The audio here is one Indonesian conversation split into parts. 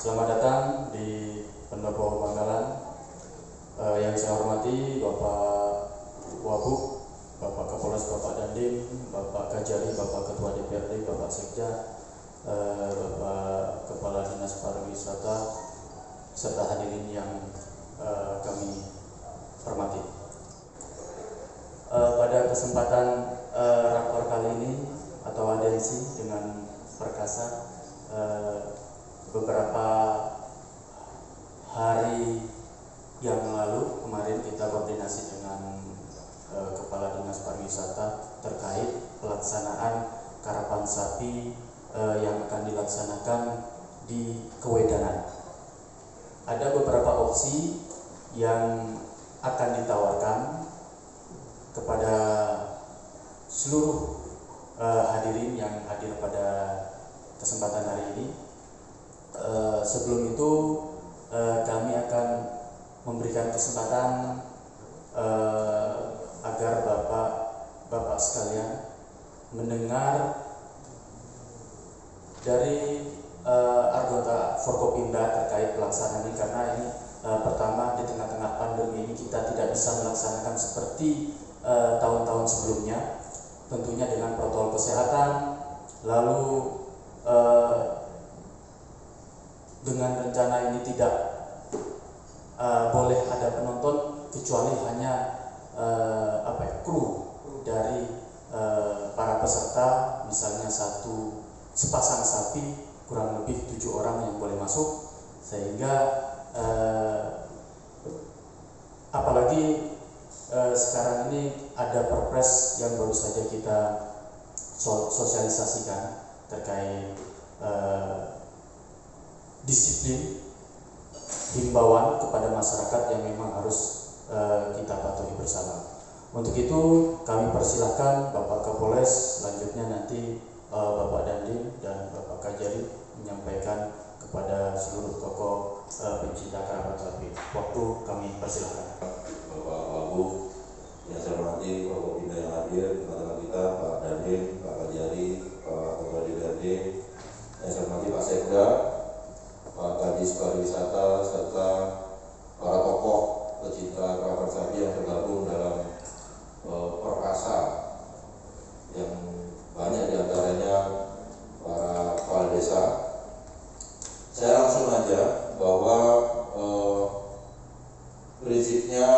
Selamat datang di Pendopo Bangkalan. Yang saya hormati Bapak Wabub, Bapak Kapolres, Bapak Dandim, Bapak Kajari, Bapak Ketua DPRD, Bapak Sekja, Bapak Kepala Dinas Pariwisata, serta hadirin yang kami hormati. Pada kesempatan rakor kali ini atau audiensi dengan Perkasa, beberapa hari yang lalu kemarin kita koordinasi dengan Kepala Dinas Pariwisata terkait pelaksanaan karapan sapi yang akan dilaksanakan di Kewedanan. Ada beberapa opsi yang akan ditawarkan kepada seluruh hadirin yang hadir pada kesempatan hari ini. Sebelum itu kami akan memberikan kesempatan agar Bapak sekalian mendengar dari anggota Forkopimda terkait pelaksanaan ini, karena ini pertama di tengah-tengah pandemi ini kita tidak bisa melaksanakan seperti tahun-tahun sebelumnya, tentunya dengan protokol kesehatan, lalu dengan rencana ini tidak boleh ada penonton kecuali hanya kru dari para peserta, misalnya sepasang sapi kurang lebih 7 orang yang boleh masuk, sehingga apalagi sekarang ini ada perpres yang baru saja kita sosialisasikan terkait disiplin himbauan kepada masyarakat yang memang harus kita patuhi bersama. Untuk itu kami persilahkan Bapak Kapolres, selanjutnya nanti Bapak Dandim dan Bapak Kajari menyampaikan kepada seluruh tokoh pencinta karapan sapi. Waktu kami persilahkan. Bapak Wabub, yang saya hormati Forkopimda yang hadir, teman-teman kita, Pak Dandim, Pak Kajari, Pak Ketua DPRD, yang saya hormati Pak Sekda, Pak Kadis Pariwisata, serta para tokoh pecinta karapan sapi yang tergabung dalam Perkasa, yang banyak diantaranya para kepala desa. Saya langsung aja bahwa prinsipnya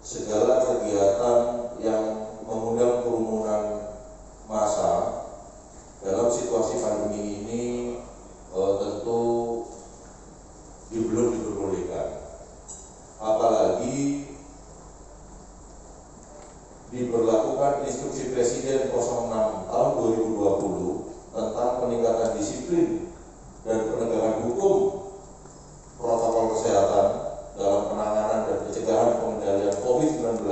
segala kegiatan yang mengundang kerumunan massa dalam situasi pandemi ini tentu belum diperbolehkan, apalagi diberlakukan instruksi Presiden 06 tahun 2020 tentang peningkatan disiplin dan penegakan hukum protokol kesehatan dalam penanganan dan pencegahan pengendalian COVID-19.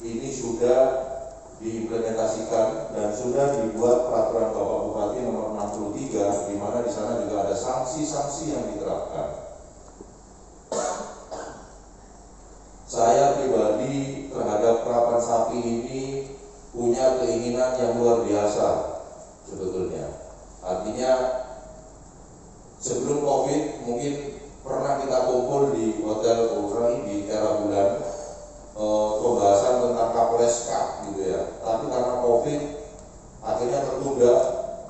Ini sudah diimplementasikan dan sudah dibuat peraturan Bapak Bupati nomor 63, di mana di sana juga ada sanksi-sanksi yang diterapkan. Saya pribadi terhadap karapan sapi ini punya keinginan yang luar biasa sebetulnya. Artinya sebelum COVID mungkin pernah kita kumpul di Hotel Ultra di era bulan pembahasan tentang Kapolres Cup gitu ya. Tapi karena COVID akhirnya tertunda,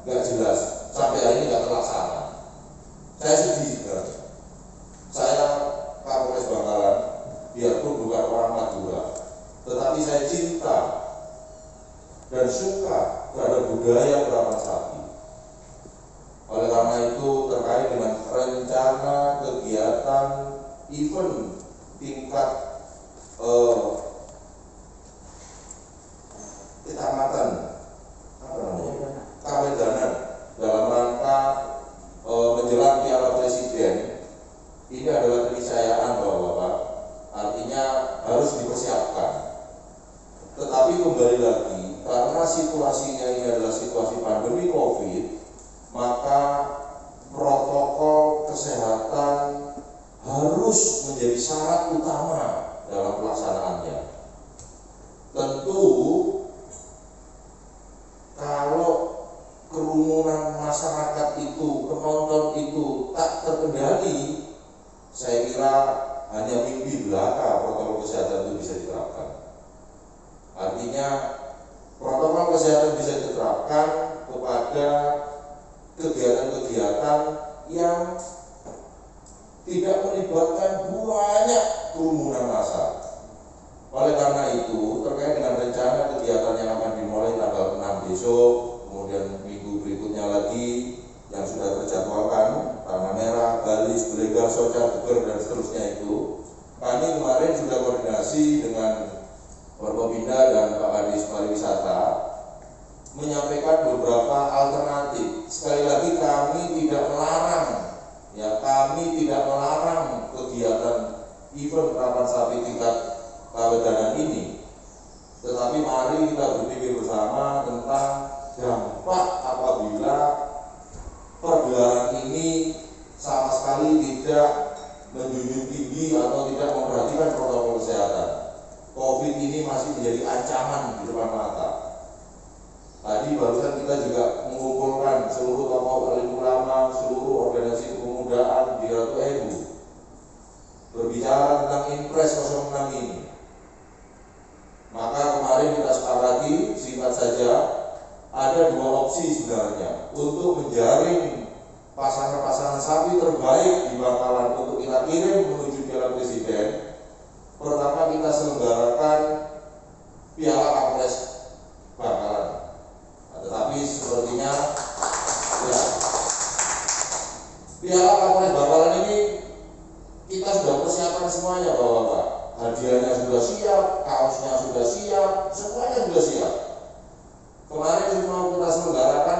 nggak jelas, sampai hari ini nggak terlaksana. Saya sedih sebenarnya. Saya Kapolres Bangkalan, biarpun bukan orang Madura, tetapi saya cinta dan suka terhadap budaya karapan sapi. Oleh karena itu, terkait dengan rencana kegiatan event tingkat kecamatan Kewedanan dalam rangka menjelang Piala Presiden, ini adalah keniscayaan Bapak-bapak, artinya harus dipersiapkan. Tetapi kembali lagi, karena situasinya ini adalah situasi pandemi COVID, maka protokol kesehatan harus menjadi syarat utama dalam pelaksanaannya. Tentu kalau kerumunan masyarakat itu, penonton itu tak terkendali, saya kira hanya mimpi belaka protokol kesehatan itu bisa diterapkan. Artinya protokol kesehatan bisa diterapkan kepada kegiatan-kegiatan yang tidak melibatkan banyak kerumunan massa. Oleh karena itu, terkait dengan rencana kegiatan yang akan dimulai tanggal 6 besok, kemudian minggu berikutnya lagi yang sudah terjadwalkan, Tanah Merah, Balis, Blegar, Soca, Beber, dan seterusnya itu, kami kemarin sudah koordinasi dengan Forkopimda dan Pak Kadis Pariwisata menyampaikan beberapa alternatif. Sekali lagi kami tidak melarang, kegiatan event Kerapan Sapi tingkat Kawedanan ini, tetapi mari kita berpikir bersama tentang dampak apabila pergelaran ini sama sekali tidak menjunjung tinggi atau tidak memperhatikan protokol kesehatan. COVID ini masih menjadi ancaman di depan mata. Tadi barusan kita juga mengumpulkan seluruh tokoh alim ulama, seluruh organisasi kepemudaan di Ratu Ebu berbicara tentang Impres 06 ini. Maka kemarin kita sepakati, singkat saja, ada dua opsi sebenarnya untuk menjaring pasangan-pasangan sapi terbaik di Bangkalan untuk kita kirim menuju Piala Presiden. Pertama, kita selenggarakan Piala Kapolres Bangkalan. Tetapi sepertinya ya, Piala Kapolres Bangkalan ini kita sudah persiapkan semuanya, Bapak-bapak. Hadiahnya sudah siap, kaosnya sudah siap, semuanya sudah siap. Kemarin cuma kita selenggarakan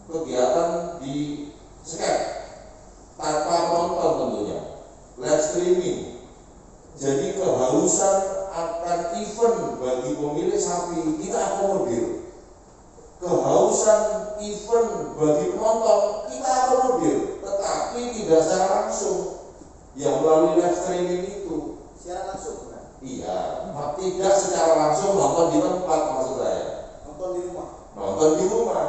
kegiatan di Skype tanpa penonton tentunya, live streaming. Jadi kehausan akan event bagi pemilik sapi kita akomodir. Kehausan event bagi penonton kita akomodir, tetapi tidak secara langsung. Yang melalui live streaming itu secara langsung kan? Iya, tidak secara langsung nonton di tempat, maksud saya. Nonton di rumah. Nonton di rumah.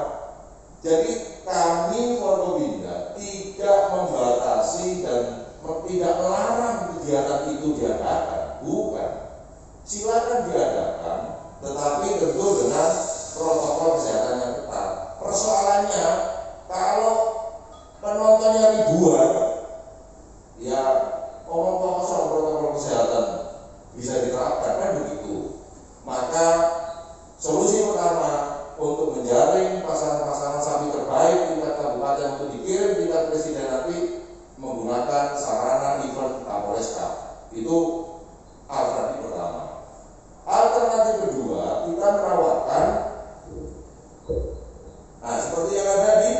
Jadi kami Forkopimda tidak membatasi dan tidak melarang kegiatan itu diadakan, bukan. Silakan diadakan, tetapi tentu dengan protokol kesehatan yang ketat. Persoalannya kalau penontonnya ribuan, ya omong kosong protokol kesehatan bisa diterapkan, kan begitu. Maka solusi pertama untuk menjaring pasangan-pasangan sapi terbaik tingkat kabupaten untuk dikirim tingkat presiden nanti menggunakan sarana event Kapolres Cup. Itu alternatif pertama. Alternatif kedua, kita menawarkan seperti yang ada di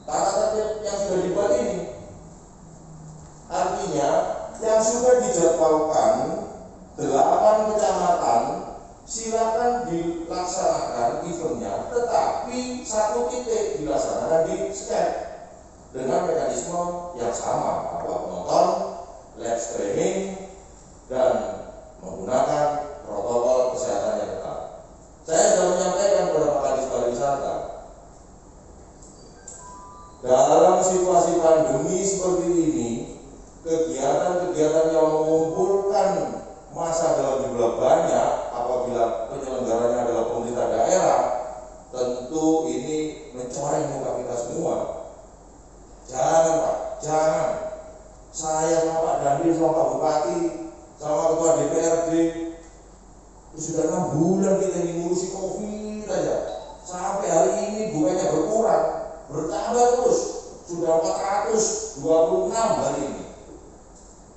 tata tertib yang sudah dibuat ini. Artinya yang sudah dijadwalkan 8 kecamatan silakan dilaksanakan eventnya, tetapi satu titik dilaksanakan di Skype dengan mekanisme yang sama, penonton, live streaming, dan menggunakan protokol kesehatan yang ketat. Saya sudah menyampaikan kepada Pak Kadis Pariwisata, dalam situasi pandemi seperti ini, kegiatan-kegiatan yang mengumpulkan massa dalam jumlah banyak apabila penyelenggaranya adalah pemerintah daerah, tentu ini mencoreng muka kita semua. Jangan Pak, jangan. Saya sama Pak Dandim, sama Pak Bupati, sama Ketua DPRD sudah 6 bulan kita ini ngurusi COVID aja. Sampai hari ini bukannya berkurang, bertambah terus. Sudah 426 hari ini.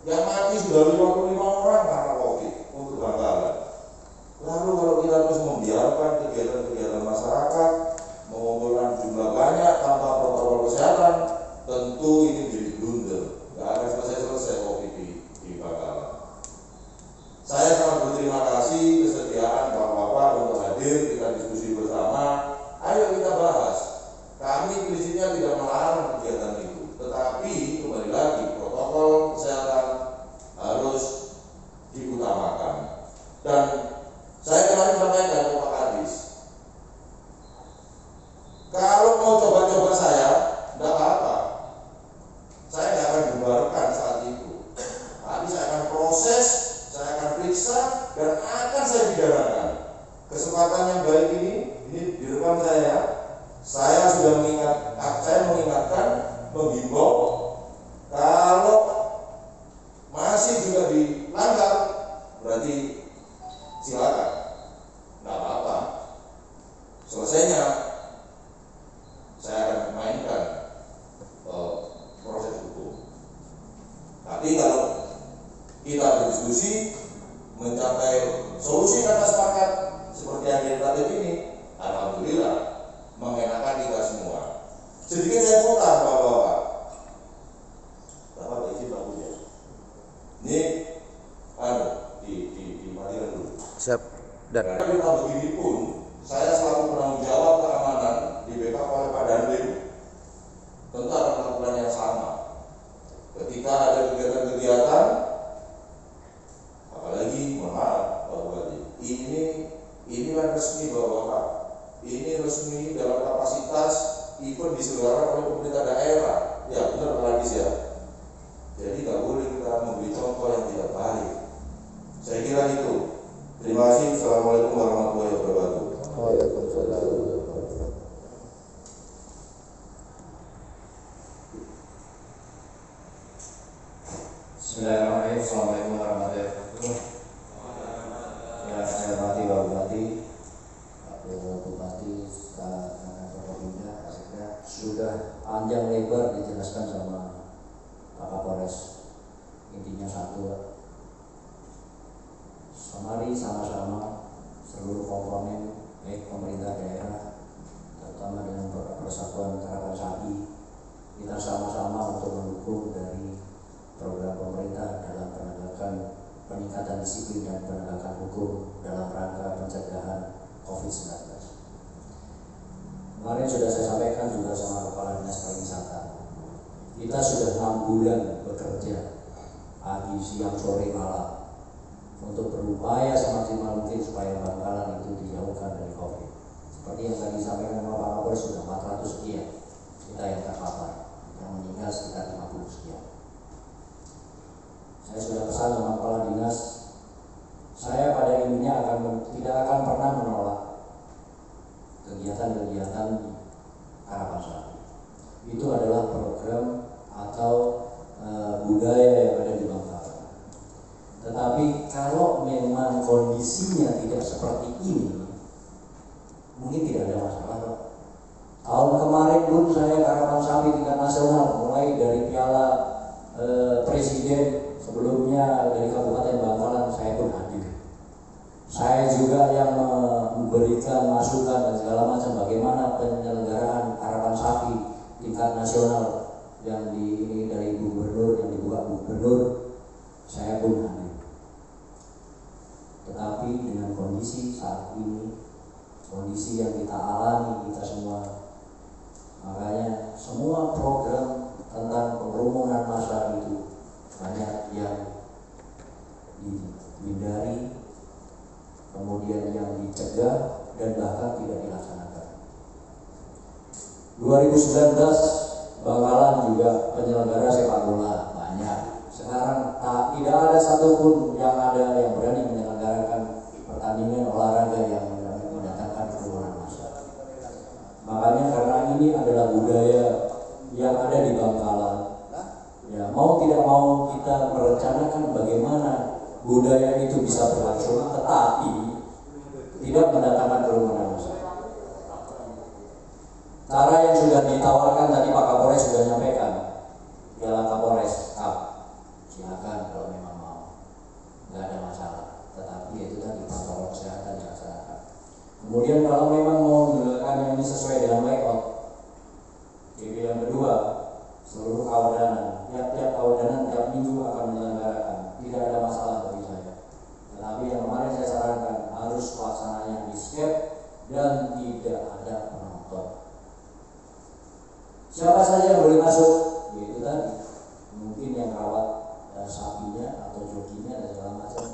Yang mati sudah 55 orang karena COVID untuk Bangkalan. Lalu kalau kita terus membiarkan kegiatan-kegiatan masyarakat mengumpulkan jumlah banyak tanpa protokol kesehatan, tentu ini jadi blunder. Nggak akan selesai COVID di Bangkalan. Saya sangat berterima kasih kesediaan Bapak-bapak untuk hadir, kita diskusi bersama. Ayo kita bahas. Kami prinsipnya tidak melarang kegiatan itu, tetapi kembali lagi protokol kesehatan harus diutamakan. Dan saya kemarin sampaikan ke Pak Kadis, kalau mau coba-coba saya, menghimbau kalau masih juga dilanggar berarti silakan, nggak apa-apa. Selesainya saya akan mainkan proses hukum. Tapi kalau kita berdiskusi mencapai solusi kata sepakat seperti yang kita ini, alhamdulillah mengenakan kita semua. Sedikit saya potong bapak-bapak. Bapak izin Pak Budi. Ini dimatikan dulu. Siap. Dan kita begini pun, saya selaku penanggung jawab keamanan di backup oleh Pak Dandim, tentu akan melakukan yang sama. Ketika ada kegiatan-kegiatan, apalagi mohon maaf Pak Bupati, ini kan resmi Bapak-bapak. Ini resmi dalam kapasitas event diselenggarakan oleh pemerintah daerah. Ya benar Pak Adis ya. Jadi nggak boleh kita memberi contoh yang tidak baik. Saya kira itu. Terima kasih. Assalamualaikum warahmatullahi wabarakatuh. Waalaikumsalam. Bismillahirrahmanirrahim. Assalamualaikum warahmatullahi wabarakatuh. Ya, saya hormati Pak Bupati, Pak Bupati, Pak Kapolda, Pak Sekda, sudah panjang lebar dijelaskan sama Pak Kapolres. Intinya satu, Pak. Mari sama-sama seluruh komponen baik pemerintah daerah, terutama dengan Persatuan Karapan Sapi, kita sama-sama untuk mendukung dari program pemerintah dalam penegakan peningkatan disiplin dan penegakan hukum dalam rangka pencegahan COVID-19. Kemarin sudah saya sampaikan juga sama Kepala Dinas Pariwisata, kita sudah 6 bulan bekerja pagi, siang, sore, malam untuk berupaya semaksimal mungkin supaya Bangkalan itu dijauhkan dari COVID. Seperti yang tadi disampaikan oleh Pak Kapolres, sudah 400 sekian kita yang terpapar, yang meninggal sekitar 50 sekian. Saya sudah pesan sama Kepala Dinas, saya pada intinya tidak akan pernah menolak kegiatan-kegiatan harapan sapi. Itu adalah program atau budaya yang ada di Bangkalan. Tetapi kalau memang kondisinya tidak seperti ini, mungkin tidak ada masalah. Tahun kemarin pun saya harapan sapi tingkat nasional, mulai dari Piala Presiden, sebelumnya dari Kabupaten Bangkalan saya pun hadir. Saya juga yang memberikan masukan dan segala macam bagaimana penyelenggaraan harapan sapi tingkat nasional yang dari gubernur, yang dibuat gubernur, saya pun hadir. Tetapi dengan kondisi saat ini, kondisi yang kita alami kita semua, makanya semua program tentang pengerumunan massa itu banyak yang dihindari, kemudian yang dicegah dan bahkan tidak dilaksanakan. 2019 Bangkalan juga penyelenggara sepak bola banyak. Sekarang tidak ada satupun yang berani menyelenggarakan pertandingan olahraga yang mendatangkan kerumunan massa. Makanya karena ini adalah budaya yang ada di Bangkalan, ya mau tidak mau kita merencanakan bagaimana budaya itu bisa berlangsung, tetapi tidak mendatangkan kerumunan massa. Cara yang sudah ditawarkan tadi Pak Kapolres sudah nyampaikan, Piala Kapolres Cup, silakan kalau memang mau, nggak ada masalah. Tetapi itu tadi protokol kesehatan dilaksanakan. Kemudian kalau memang mau menjalankan ini sesuai dengan layout, yang kedua, seluruh kawanan, tiap kawanan tiap minggu akan menyelenggarakan, tidak ada masalah bagi saya. Tetapi yang kemarin saya sarankan harus pelaksananya di skep dan tidak ada penonton. Siapa saja yang boleh masuk, yaitu tadi mungkin yang rawat sapinya atau jokinya dan segala macam,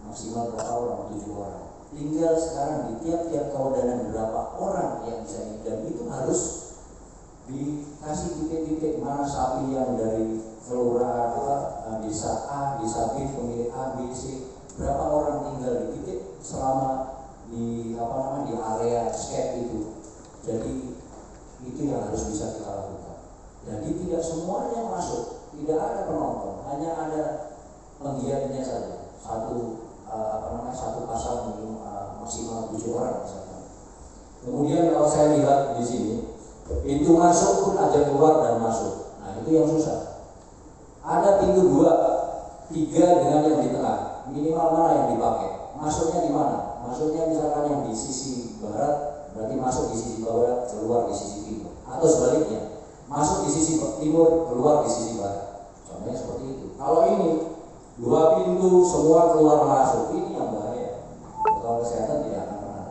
maksimal berapa orang, 7 orang. Tinggal sekarang di tiap-tiap kawanan berapa orang yang bisa, dan itu harus dikasih titik-titik mana sapi yang dari kelurahan desa A, desa B, pemilik A, B, C, berapa orang tinggal di titik selama di area skep itu. Jadi Itu yang harus bisa kita lakukan. Jadi tidak semuanya masuk, tidak ada penonton, hanya ada penggiatnya saja. Satu pasal maksimal 7 orang misalkan. Kemudian kalau saya lihat di sini, pintu masuk pun ada keluar dan masuk. Nah itu yang susah. Ada pintu 2, 3 dengan yang di tengah. Minimal mana yang dipakai? Masuknya di mana? Masuknya misalkan yang di sisi barat, berarti masuk di sisi barat, keluar di sisi timur. Atau sebaliknya, masuk di sisi timur, keluar di sisi barat. Contohnya seperti itu. Kalau ini 2 pintu semua keluar masuk, ini yang bahaya. Protokol kesehatan tidak akan pernah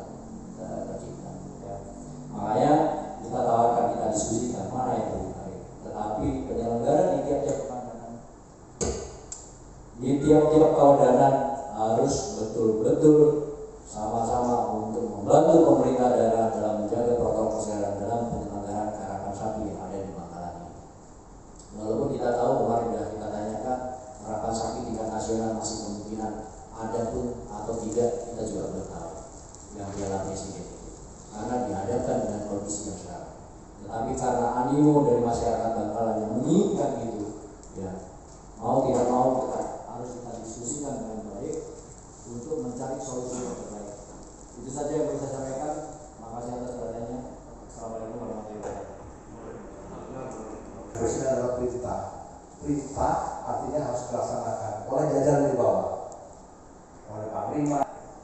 tercipta. Ya. Makanya kita tawarkan, kita diskusikan mana yang lebih baik. Tetapi penyelenggara di tiap-tiap kepanjangan, di tiap-tiap kawanan harus betul-betul sama-sama untuk membantu pemerintah daerah dalam menjaga protokol kesehatan dalam penyelenggaraan karapan sapi yang ada di Bangkalan ini. Walaupun kita tahu kemarin sudah kita tanyakan, karapan sapi tingkat nasional masih kemungkinan ada pun atau tidak, kita juga belum tahu. Yang Piala Presiden itu, karena dihadapkan dengan kondisi yang sekarang. Tetapi karena animo dari masyarakat Bangkalan yang menginginkan itu, ya mau tidak mau kita harus kita diskusikan dengan baik untuk mencari solusi yang terbaik. Itu saja yang bisa saya sampaikan. Makasih atas perhatiannya. Assalamualaikum warahmatullahi wabarakatuh. Harusnya adalah perintah. Perintah artinya harus dilaksanakan oleh jajaran di bawah, oleh panglima.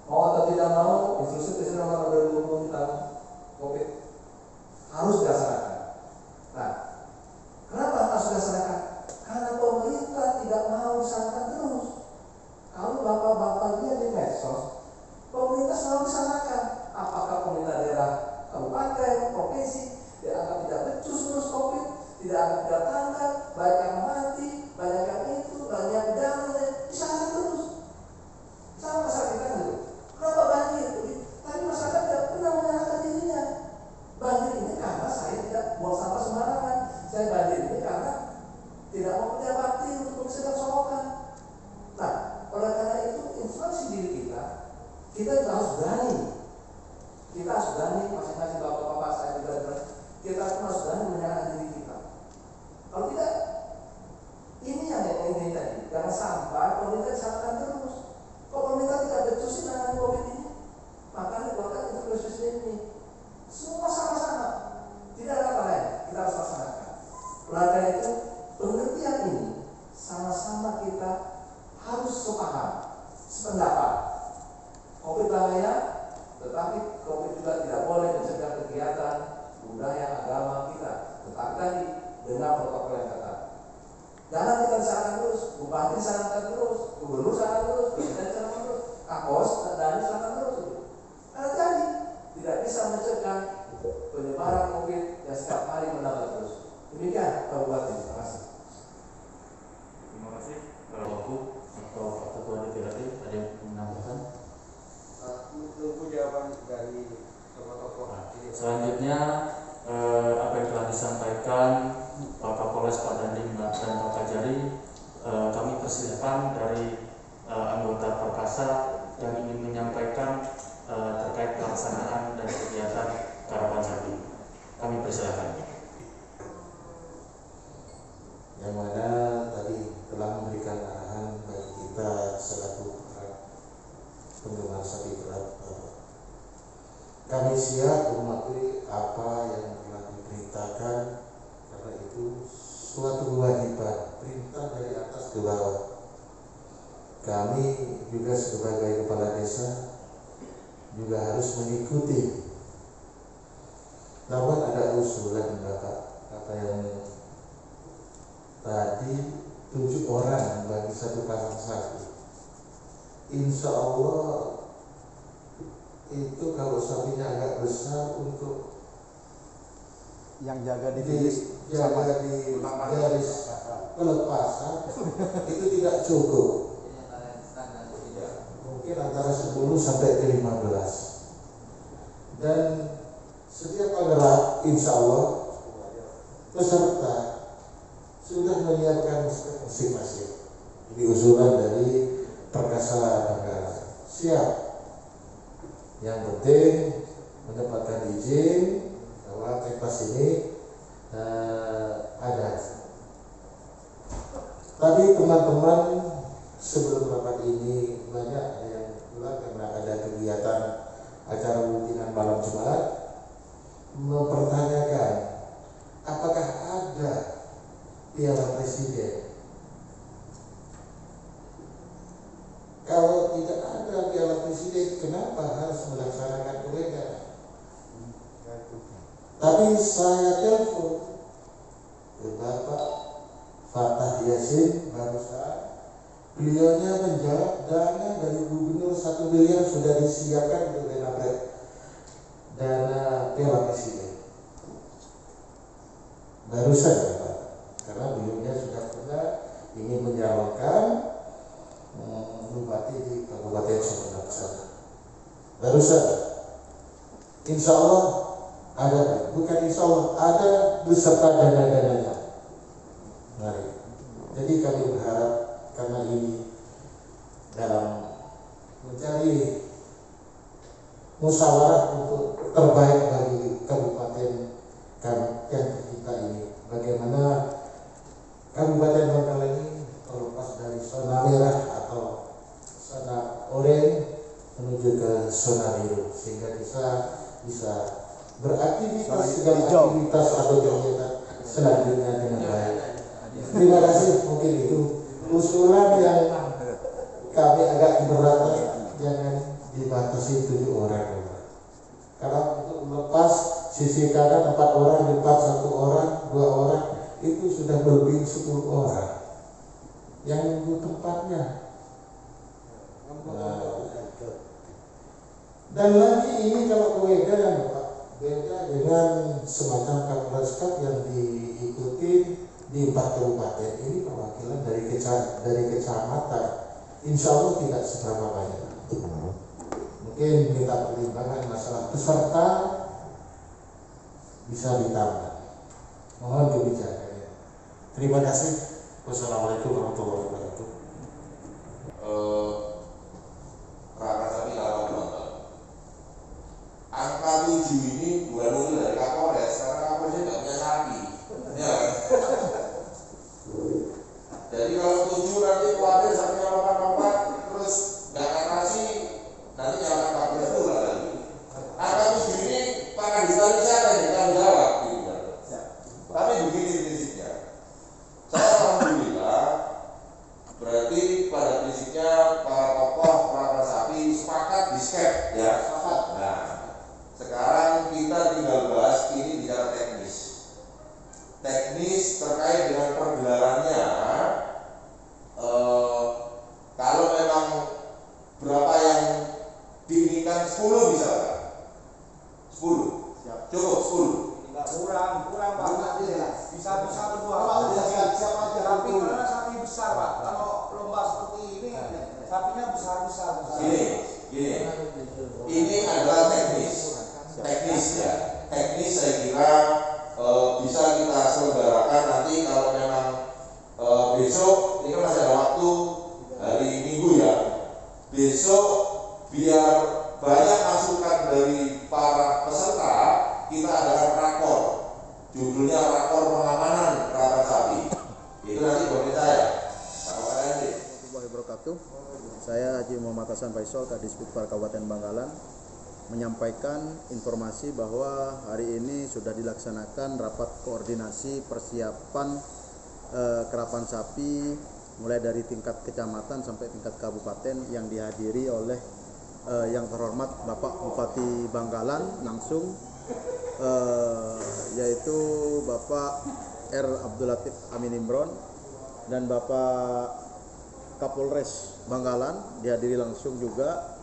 Mau atau tidak mau, instruksi Presiden nomor 2020 tentang COVID harus dilaksanakan. Nah, kenapa harus dilaksanakan? Karena pemerintah tidak mau dilaksanakan terus. Kalau bapak-bapak lihat di medsos, pemerintah selalu dilaksanakan. Apakah pemerintah daerah, kabupaten, provinsi, dianggap tidak becus terus COVID, tidak anggap tidak tanggap, banyak yang mati, banyak yang itu, banyak yang damai, dilaksanakan terus. Sama masyarakat kita gitu. Kenapa banjir? Tapi masyarakat tidak pernah menyalahkan dirinya. Banjir ini karena saya tidak buang sampah sembarangan. Saya banjir ini karena tidak mau punya bakti untuk membersihkan solokan. Nah, oleh karena itu instruksi diri kita juga harus berani. Kita harus berani, masing-masing bapak-bapak saya juga kita harus berani menyerahkan diri kita. Kalau tidak, ini yang ini tadi. Jangan sampai pemerintah disalahkan terus. Kok pemerintah tidak becus sih dengan COVID ini? Makanya dikeluarkan instruksi ini. Semua sama-sama. Tidak ada apa lain. Kita harus laksanakan. Oleh karena itu, pengertian ini sama-sama kita harus sepaham, sependapat. COVID bahaya, tetapi COVID juga tidak boleh mencegah kegiatan budaya agama kita. Tetapi tadi dengan protokol yang ketat. Jangan kita disalahkan terus, bupati disalahkan terus, gubernur disalahkan terus, presiden disalahkan terus, kapolres dan disalahkan terus. Karena tadi tidak bisa mencegah penyebaran COVID yang setiap hari menambah terus. Demikian Pak Bupati, terima kasih. Terima kasih. Wagub atau Pak Ketua DPRD ada yang menambahkan? Tunggu jawaban dari tokoh-tokoh. Selanjutnya apa yang telah disampaikan Pak Kapolres, Pak Dandim, dan Pak Kajari, kami persilakan dari anggota Perkasa yang ingin menyampaikan terkait pelaksanaan dan kegiatan karapan sapi. Kami persilakan. Yang mana tadi telah memberikan arahan bagi kita selaku penggemar sapi berat. Kami siap mematuhi apa yang telah diperintahkan, karena itu suatu kewajiban, perintah dari atas ke bawah. Kami juga sebagai kepala desa juga harus mengikuti. Namun ada usulan Bapak, kata yang tadi 7 orang bagi satu pasang sapi. Insya Allah itu kalau sapinya agak besar untuk Yang jaga di garis pelepasan itu tidak cukup. Mungkin antara 10 sampai ke 15. Dan setiap penggerak insya Allah peserta sudah menyiapkan masing-masing. Ini usulan dari Perkasa Bangkalan. Siap. Yang penting mendapatkan izin bahwa Puskesmas ini ada. Tadi teman-teman sebelum rapat ini banyak yang pulang karena ada kegiatan acara rutinan malam Jumat mempertanyakan apakah ada Piala Presiden. Kalau tidak ada Piala Presiden, kenapa harus melaksanakan kegiatan? Tapi saya telepon ke Bapak Fatah Yasin barusan, beliaunya menjawab dana dari gubernur 1 miliar sudah disiapkan untuk dana Piala Presiden. Barusan ya Pak, karena beliaunya sudah pernah ingin menyalurkan bupati di Kabupaten Sumedang sana. Barusan, insya Allah ada, bukan insya Allah, ada beserta dana-dananya. Mari. Jadi kami berharap karena ini dalam mencari musyawarah untuk terbaik bagi kabupaten yang kita ini. Bagaimana Kabupaten Bangkalan ini terlepas dari zona merah atau zona oranye menuju ke zona biru sehingga bisa beraktivitas segala aktivitas atau kegiatan selanjutnya dengan baik. Terima kasih. Mungkin itu usulan yang kami agak keberatan, jangan dibatasi 7 orang. Karena untuk melepas sisi kanan 4 orang, depan 1 orang, 2 orang itu sudah lebih 10 orang yang nunggu tempatnya. Dan lagi ini kalau beda ya Pak, beda dengan semacam Kapolres Cup yang diikuti di 4 kabupaten. Ini perwakilan dari kecamatan. Insya Allah tidak seberapa banyak. Mungkin kita pertimbangkan masalah peserta bisa ditambah. Mohon kebijakannya. Terima kasih. Wassalamualaikum warahmatullahi wabarakatuh. Rapat kami kalau nonton. Angka 7 ini bukan muncul dari Kapolres, karena Kapolresnya tidak punya sapi. Ya kan? Jadi kalau 7 nanti khawatir sapinya lompat-lompat, terus nggak ngasih, nanti nyalakan Kapolres pula lagi. Angka 7 ini Pak Kadistan sana yang tanggung jawab. Gitu. Tapi begini prinsipnya. Saya alhamdulillah berarti pada prinsipnya para tokoh para sapi sepakat di skep ya. Nah, sekarang kita tinggal bahas ini bicara teknis terkait dengan pergelarannya. Kalau memang berapa yang diinginkan 10 misalkan 10 cukup 10 Enggak kurang Pak. Bisa berdua. Tapi karena sapi besar Pak. Kalau lomba seperti ini sapinya besar. Gini. Ini adalah teknis ya. Teknis saya kira bisa kita selenggarakan nanti kalau memang besok ini kan masih ada waktu hari Minggu ya. Besok biar banyak masukan dari para peserta, kita adakan rakor. Judulnya rakor pengamanan rapat sapi. Itu nanti buat saya. Saya Haji Muhammad Hasan Faisal, Kadisbudpar Kabupaten Bangkalan, menyampaikan informasi bahwa hari ini sudah dilaksanakan rapat koordinasi persiapan kerapan sapi mulai dari tingkat kecamatan sampai tingkat kabupaten yang dihadiri oleh yang terhormat Bapak Bupati Bangkalan langsung, yaitu Bapak R. Abdul Latif Amin Imron dan Bapak Kapolres Bangkalan dihadiri langsung juga,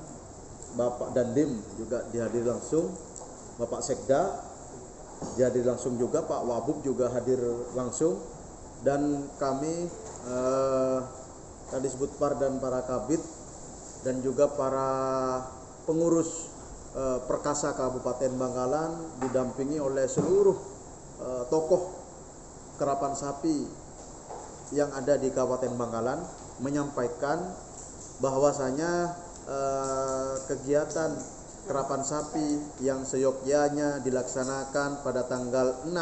Bapak Dandim juga dihadiri langsung, Bapak Sekda dihadiri langsung juga, Pak Wabub juga hadir langsung, dan kami Kadisbudpar dan para kabid dan juga para pengurus Perkasa Kabupaten Bangkalan didampingi oleh seluruh tokoh kerapan sapi yang ada di Kabupaten Bangkalan menyampaikan bahwasanya kegiatan kerapan sapi yang seyogyanya dilaksanakan pada tanggal 6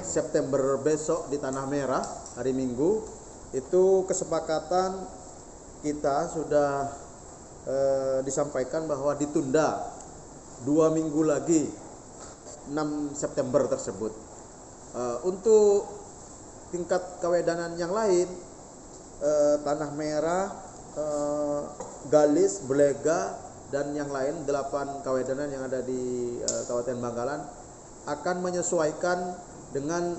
September besok di Tanah Merah hari Minggu. Itu kesepakatan kita sudah disampaikan bahwa ditunda 2 minggu lagi 6 September tersebut. Untuk tingkat kawedanan yang lain, Tanah Merah, Galis, Belega, dan yang lain 8 kawedanan yang ada di Kabupaten Bangkalan akan menyesuaikan dengan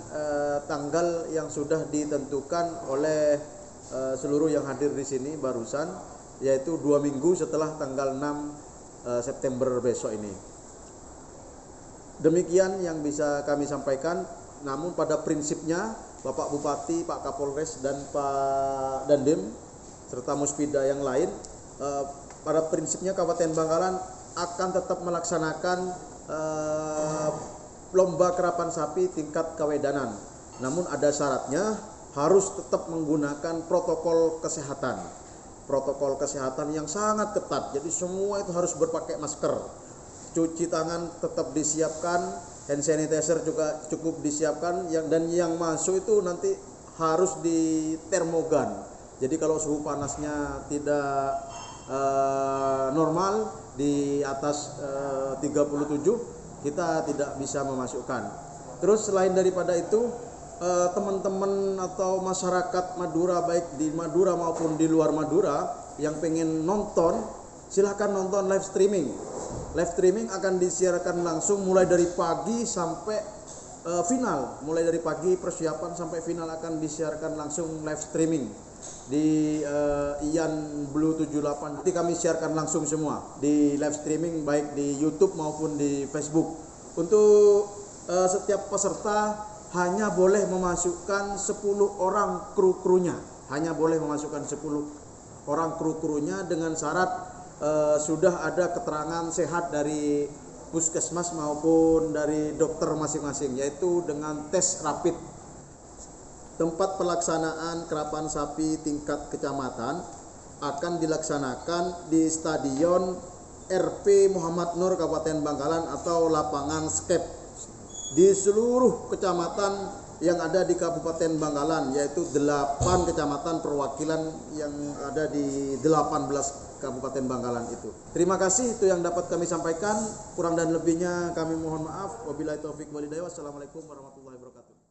tanggal yang sudah ditentukan oleh seluruh yang hadir di sini barusan, yaitu 2 minggu setelah tanggal 6 September besok ini. Demikian yang bisa kami sampaikan. Namun pada prinsipnya Bapak Bupati, Pak Kapolres, dan Pak Dandim serta Muspida yang lain, pada prinsipnya Kabupaten Bangkalan akan tetap melaksanakan lomba kerapan sapi tingkat kawedanan. Namun ada syaratnya, harus tetap menggunakan protokol kesehatan. Protokol kesehatan yang sangat ketat. Jadi semua itu harus berpakai masker. Cuci tangan tetap disiapkan, hand sanitizer juga cukup disiapkan, dan yang masuk itu nanti harus di termogan. Jadi kalau suhu panasnya tidak normal di atas 37, kita tidak bisa memasukkan. Terus selain daripada itu, teman-teman atau masyarakat Madura, baik di Madura maupun di luar Madura, yang pengen nonton, silahkan nonton live streaming. Live streaming akan disiarkan langsung mulai dari pagi sampai final. Mulai dari pagi persiapan sampai final akan disiarkan langsung live streaming di Ian Blue 78. Nanti kami siarkan langsung semua di live streaming baik di YouTube maupun di Facebook. Untuk setiap peserta hanya boleh memasukkan 10 orang kru-krunya. Hanya boleh memasukkan 10 orang kru-krunya dengan syarat sudah ada keterangan sehat dari puskesmas maupun dari dokter masing-masing, yaitu dengan tes rapid. Tempat pelaksanaan kerapan sapi tingkat kecamatan akan dilaksanakan di Stadion RP Muhammad Nur Kabupaten Bangkalan atau lapangan skep di seluruh kecamatan yang ada di Kabupaten Bangkalan, yaitu 8 kecamatan perwakilan yang ada di 18 Kabupaten Bangkalan itu. Terima kasih, itu yang dapat kami sampaikan. Kurang dan lebihnya kami mohon maaf. Wabillahi taufik walhidayah. Wassalamualaikum warahmatullahi wabarakatuh.